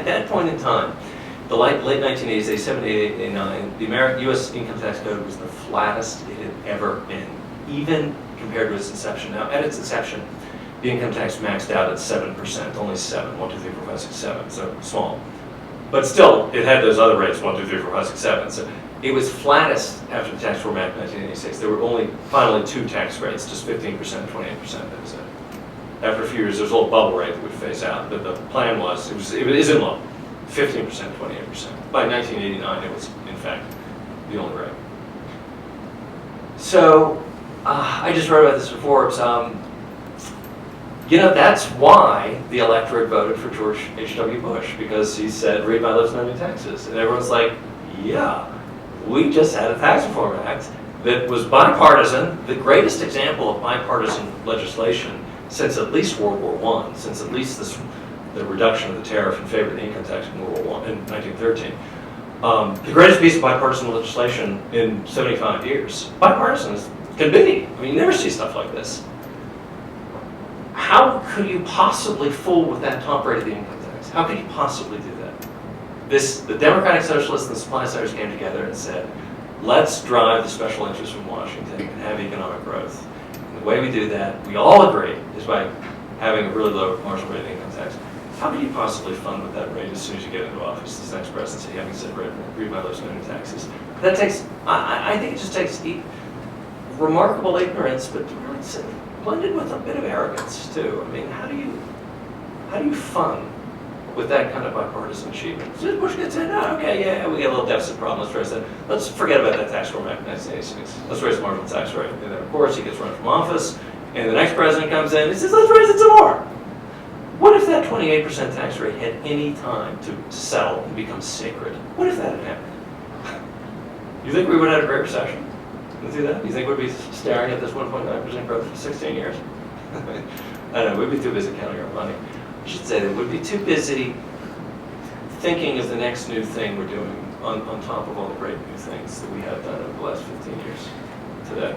at that point in time, the late 1980s, 87, 88, 89, the U.S. income tax code was the flattest it had ever been, even compared to its inception. Now, at its inception, the income tax maxed out at 7%, only 7, 1, 2, 3, 4, 5, 6, 7, so small. But still, it had those other rates, 1, 2, 3, 4, 5, 6, 7. So it was flattest after the Tax Reform Act of 1986. There were only finally 2 tax rates, just 15% and 28%. That was it. After a few years, there's a little bubble rate that would phase out, but the plan was, it is in law, 15%, 28%. By 1989, it was, in fact, the only rate. So, I just wrote about this before. You know, that's why the electorate voted for George H.W. Bush, because he said, read my lips, no new taxes. And everyone's like, yeah, we just had a tax reform act that was bipartisan, the greatest example of bipartisan legislation since at least World War I, since at least the reduction of the tariff in favor of the income tax in World War I in 1913. The greatest piece of bipartisan legislation in 75 years. Bipartisan can be. I mean, you never see stuff like this. How could you possibly fool with that top rate of the income tax? How could you possibly do that? The Democratic Socialists and the supply siders came together and said, let's drive the special interests from Washington and have economic growth. And the way we do that, we all agree, is by having a really low marginal rate of income tax. How can you possibly fund with that rate as soon as you get into office, this next presidency, having said, read my lips, no new taxes? That takes, I think it just takes remarkable ignorance, but really blended with a bit of arrogance too. I mean, how do you fund with that kind of bipartisan achievement? As soon as Bush gets in, oh, okay, yeah, we got a little deficit problem, let's raise that. Let's forget about that tax reform act in 1986. Let's raise the marginal tax rate. And then, of course, he gets run from office, and the next president comes in and says, let's raise it some more. What if that 28% tax rate had any time to settle and become sacred? What if that had happened? You think we would have had a great recession? Do that? You think we'd be staring at this 1.9% growth for 16 years? I don't know, we'd be too busy counting our money. I should say that we'd be too busy thinking of the next new thing we're doing on top of all the great new things that we have done over the last 15 years today.